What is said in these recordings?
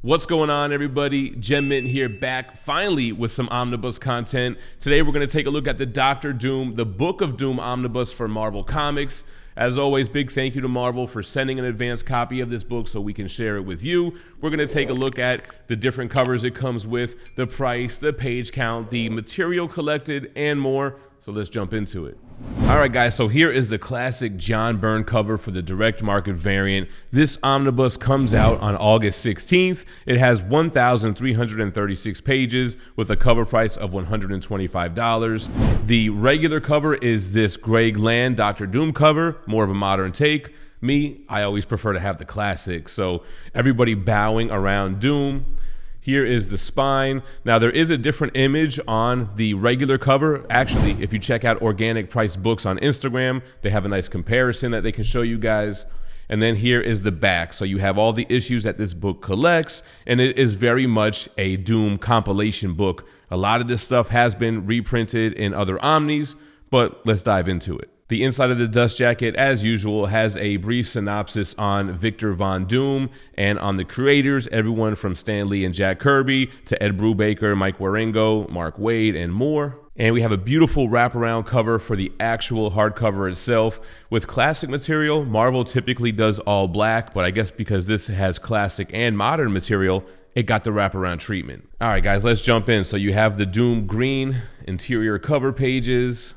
What's going on, everybody? GemMint here, back finally with some Omnibus content. Today we're going to take a look at the Doctor Doom, the Book of Doom Omnibus for Marvel Comics. As always, big thank you to Marvel for sending an advanced copy of this book so we can share it with you. We're going to take a look at the different covers it comes with, the price, the page count, the material collected, and more. So let's jump into it. All right, guys, so here is the classic John Byrne cover for the direct market variant. This omnibus comes out on August 16th. It has 1,336 pages with a cover price of $125. The regular cover is this Greg Land Doctor Doom cover, more of a modern take. I always prefer to have the classic, so everybody bowing around Doom. Here is the spine. Now, there is a different image on the regular cover. Actually, if you check out Organic Price Books on Instagram, they have a nice comparison that they can show you guys. And then here is the back. So you have all the issues that this book collects, and it is very much a Doom compilation book. A lot of this stuff has been reprinted in other Omnis, but let's dive into it. The inside of the dust jacket, as usual, has a brief synopsis on Victor Von Doom and on the creators, everyone from Stan Lee and Jack Kirby to Ed Brubaker, Mike Wieringo, Mark Waid, and more. And we have a beautiful wraparound cover for the actual hardcover itself. With classic material, Marvel typically does all black, but I guess because this has classic and modern material, it got the wraparound treatment. All right, guys, let's jump in. So you have the Doom green interior cover pages,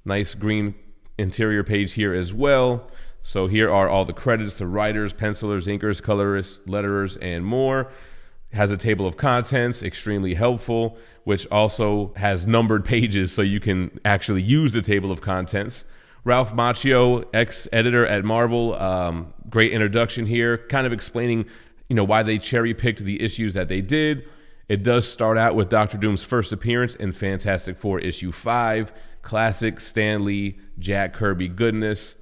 nice green interior page here as well. So here are all the credits to writers, pencilers, inkers, colorists, letterers, and more. It has a table of contents, extremely helpful, which also has numbered pages so you can actually use the table of contents. Ralph Macchio, ex-editor at Marvel, great introduction here, kind of explaining, why they cherry-picked the issues that they did. It does start out with Doctor Doom's first appearance in Fantastic Four issue 5, classic Stan Lee, Jack Kirby goodness.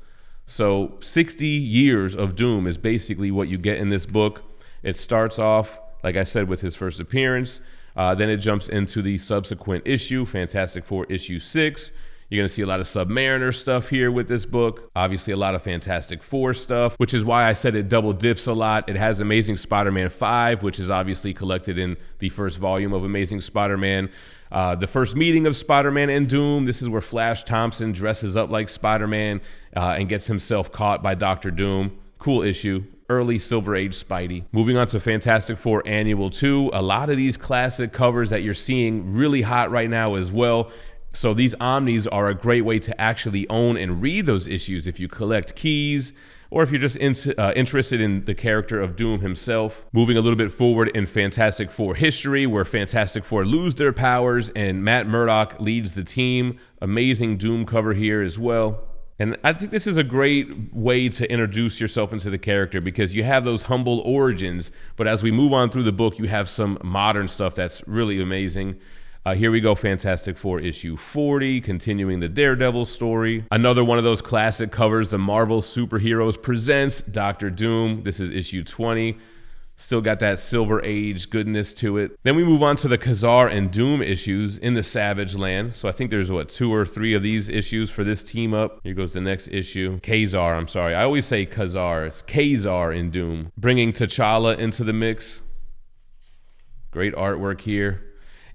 So 60 years of Doom is basically what you get in this book. It starts off, like I said, with his first appearance. Then it jumps into the subsequent issue, Fantastic Four issue 6. You're going to see a lot of Submariner stuff here with this book. Obviously, a lot of Fantastic Four stuff, which is why I said it double dips a lot. It has Amazing Spider-Man 5, which is obviously collected in the first volume of Amazing Spider-Man. The first meeting of Spider-Man and Doom. This is where Flash Thompson dresses up like Spider-Man and gets himself caught by Doctor Doom. Cool issue. Early Silver Age Spidey. Moving on to Fantastic Four Annual 2. A lot of these classic covers that you're seeing really hot right now as well. So these Omnis are a great way to actually own and read those issues if you collect keys or if you're just interested in the character of Doom himself. Moving a little bit forward in Fantastic Four history, where Fantastic Four lose their powers and Matt Murdock leads the team. Amazing Doom cover here as well. And I think this is a great way to introduce yourself into the character because you have those humble origins, but as we move on through the book, you have some modern stuff that's really amazing. Here we go, Fantastic Four issue 40, continuing the Daredevil story. Another one of those classic covers, the Marvel Superheroes Presents Doctor Doom. This is issue 20. Still got that Silver Age goodness to it. Then we move on to the Khazar and Doom issues in the Savage Land. So I think there's, 2 or 3 of these issues for this team up. Here goes the next issue. Khazar, I'm sorry. I always say Khazar. It's Khazar in Doom. Bringing T'Challa into the mix. Great artwork here.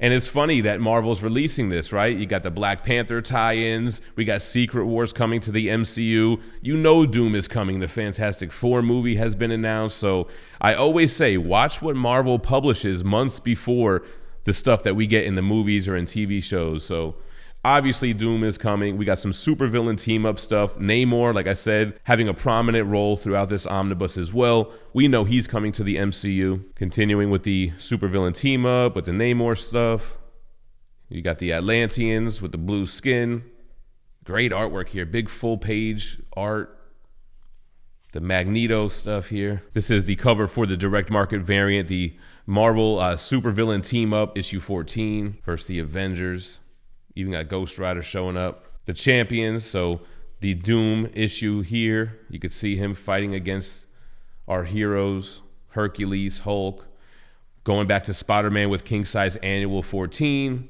And it's funny that Marvel's releasing this, right? You got the Black Panther tie-ins. We got Secret Wars coming to the MCU. Doom is coming. The Fantastic Four movie has been announced. So I always say, watch what Marvel publishes months before the stuff that we get in the movies or in TV shows. So obviously Doom is coming. We got some supervillain team-up stuff. Namor, like I said, having a prominent role throughout this omnibus as well. We know he's coming to the MCU. Continuing with the supervillain team-up, with the Namor stuff. You got the Atlanteans with the blue skin. Great artwork here. Big full-page art. The Magneto stuff here. This is the cover for the direct market variant, the Marvel supervillain team-up, issue 14. First, the Avengers. Even got Ghost Rider showing up. The Champions, so the Doom issue here. You could see him fighting against our heroes, Hercules, Hulk. Going back to Spider-Man with King Size Annual 14.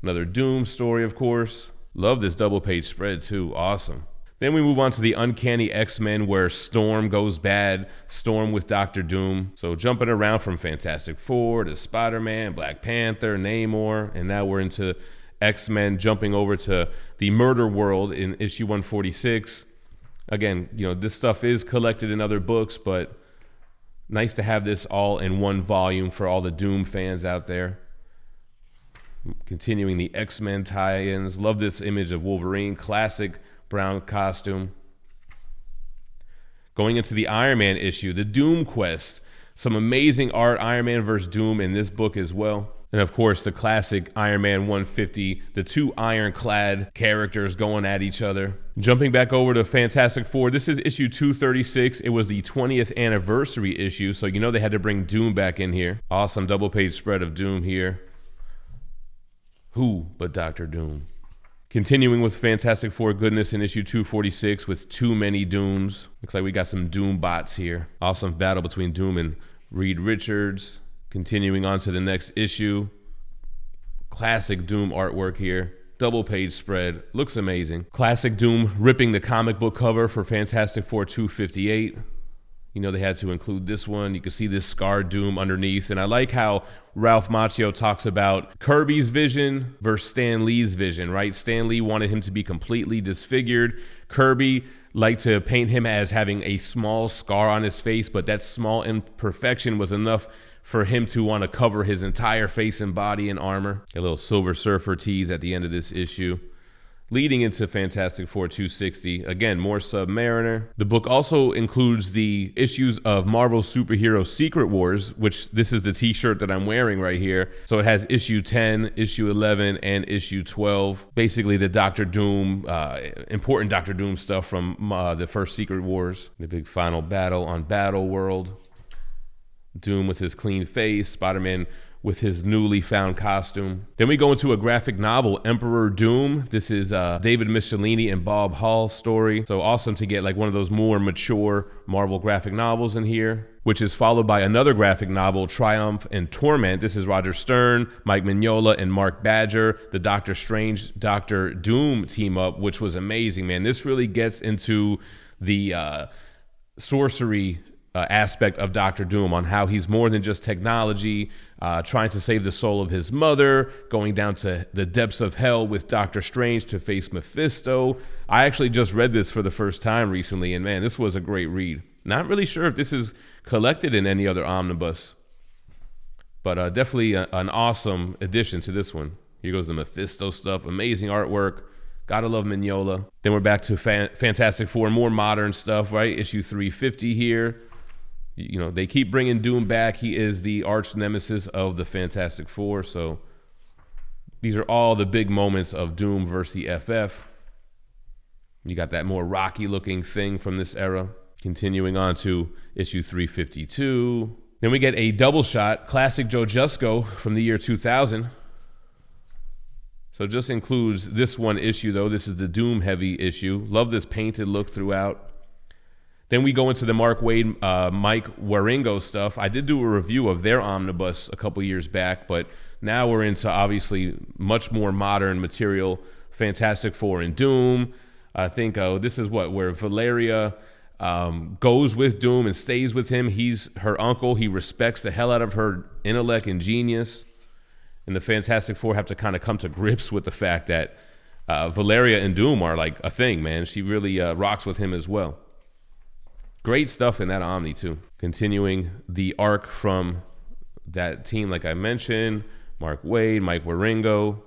Another Doom story, of course. Love this double page spread too, awesome. Then we move on to the Uncanny X-Men, where Storm goes bad. Storm with Doctor Doom. So jumping around from Fantastic Four to Spider-Man, Black Panther, Namor, and now we're into X-Men, jumping over to the Murder World in issue 146. Again, this stuff is collected in other books, but nice to have this all in one volume for all the Doom fans out there. Continuing the X-Men tie-ins. Love this image of Wolverine, classic brown costume. Going into the Iron Man issue, the Doom Quest. Some amazing art, Iron Man vs. Doom in this book as well. And of course, the classic Iron Man 150, the two ironclad characters going at each other. Jumping back over to Fantastic Four, this is issue 236. It was the 20th anniversary issue, so they had to bring Doom back in here. Awesome double-page spread of Doom here. Who but Dr. Doom? Continuing with Fantastic Four goodness in issue 246 with too many Dooms. Looks like we got some Doom bots here. Awesome battle between Doom and Reed Richards. Continuing on to the next issue. Classic Doom artwork here. Double page spread. Looks amazing. Classic Doom ripping the comic book cover for Fantastic Four 258. They had to include this one. You can see this scarred Doom underneath. And I like how Ralph Macchio talks about Kirby's vision versus Stan Lee's vision, right? Stan Lee wanted him to be completely disfigured. Kirby liked to paint him as having a small scar on his face, but that small imperfection was enough for him to want to cover his entire face and body in armor. A little Silver Surfer tease at the end of this issue. Leading into Fantastic Four 260, again, more Submariner. The book also includes the issues of Marvel Superhero Secret Wars, which this is the t-shirt that I'm wearing right here. So it has issue 10, issue 11, and issue 12. Basically the Doctor Doom, important Doctor Doom stuff from the first Secret Wars. The big final battle on Battle World. Doom with his clean face, Spider-Man with his newly found costume. Then we go into a graphic novel, Emperor Doom. This is David Michelinie and Bob Hall story. So awesome to get like one of those more mature Marvel graphic novels in here, which is followed by another graphic novel, Triumph and Torment. This is Roger Stern, Mike Mignola, and Mark Badger, the Doctor Strange, Doctor Doom team up, which was amazing, man. This really gets into the sorcery aspect of Doctor Doom, on how he's more than just technology, trying to save the soul of his mother, going down to the depths of hell with Doctor Strange to face Mephisto. I actually just read this for the first time recently, and man, this was a great read. Not really sure if this is collected in any other omnibus, but definitely an awesome addition to this one. Here goes the Mephisto stuff, amazing artwork. Gotta love Mignola. Then we're back to Fantastic Four, more modern stuff, right? Issue 350 here. They keep bringing Doom back. He is the arch nemesis of the Fantastic Four. So these are all the big moments of Doom versus the FF. You got that more rocky looking thing from this era. Continuing on to issue 352. Then we get a double shot, classic Joe Jusko from the year 2000. So just includes this one issue though. This is the Doom heavy issue. Love this painted look throughout. Then we go into the Mark Waid, Mike Waringo stuff. I did do a review of their omnibus a couple years back, but now we're into obviously much more modern material. Fantastic Four and Doom. I think this is where Valeria goes with Doom and stays with him. He's her uncle. He respects the hell out of her intellect and genius. And the Fantastic Four have to kind of come to grips with the fact that Valeria and Doom are like a thing, man. She really rocks with him as well. Great stuff in that Omni, too. Continuing the arc from that team, like I mentioned, Mark Waid, Mike Waringo,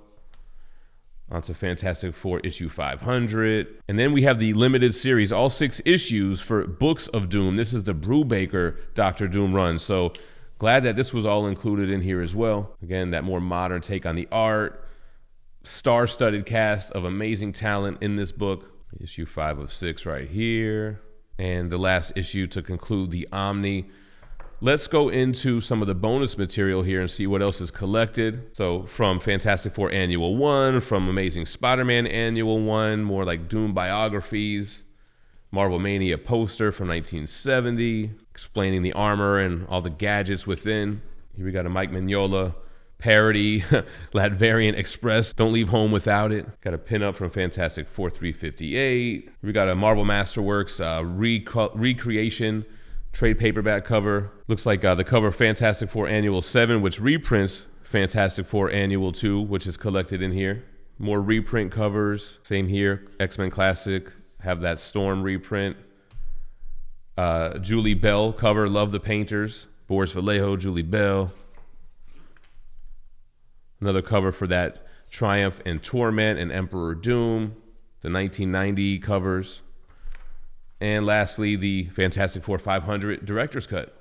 onto Fantastic Four issue 500. And then we have the limited series, all 6 issues for Books of Doom. This is the Brubaker Dr. Doom run. So glad that this was all included in here as well. Again, that more modern take on the art. Star-studded cast of amazing talent in this book. Issue 5 of 6 right here. And the last issue to conclude the Omni. Let's go into some of the bonus material here and see what else is collected. So from Fantastic Four Annual 1, from Amazing Spider-Man Annual 1, more like Doom biographies. Marvel Mania poster from 1970, explaining the armor and all the gadgets within. Here we got a Mike Mignola parody, Latvarian Express, Don't Leave Home Without It. Got a pin up from Fantastic Four 358. We got a Marvel Masterworks recreation trade paperback cover. Looks like the cover of Fantastic Four Annual 7, which reprints Fantastic Four Annual 2, which is collected in here. More reprint covers. Same here. X-Men Classic. Have that Storm reprint. Julie Bell cover. Love the Painters. Boris Vallejo, Julie Bell. Another cover for that Triumph and Torment and Emperor Doom. The 1990 covers. And lastly, the Fantastic Four 500 Director's Cut.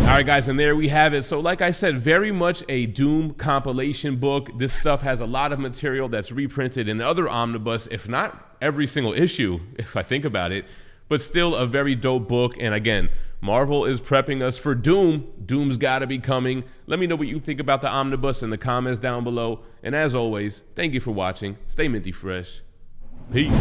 All right, guys, and there we have it. So like I said, very much a Doom compilation book. This stuff has a lot of material that's reprinted in other omnibus, if not every single issue, if I think about it, but still a very dope book. And again, Marvel is prepping us for Doom. Doom's gotta be coming. Let me know what you think about the omnibus in the comments down below. And as always, thank you for watching. Stay minty fresh. Peace.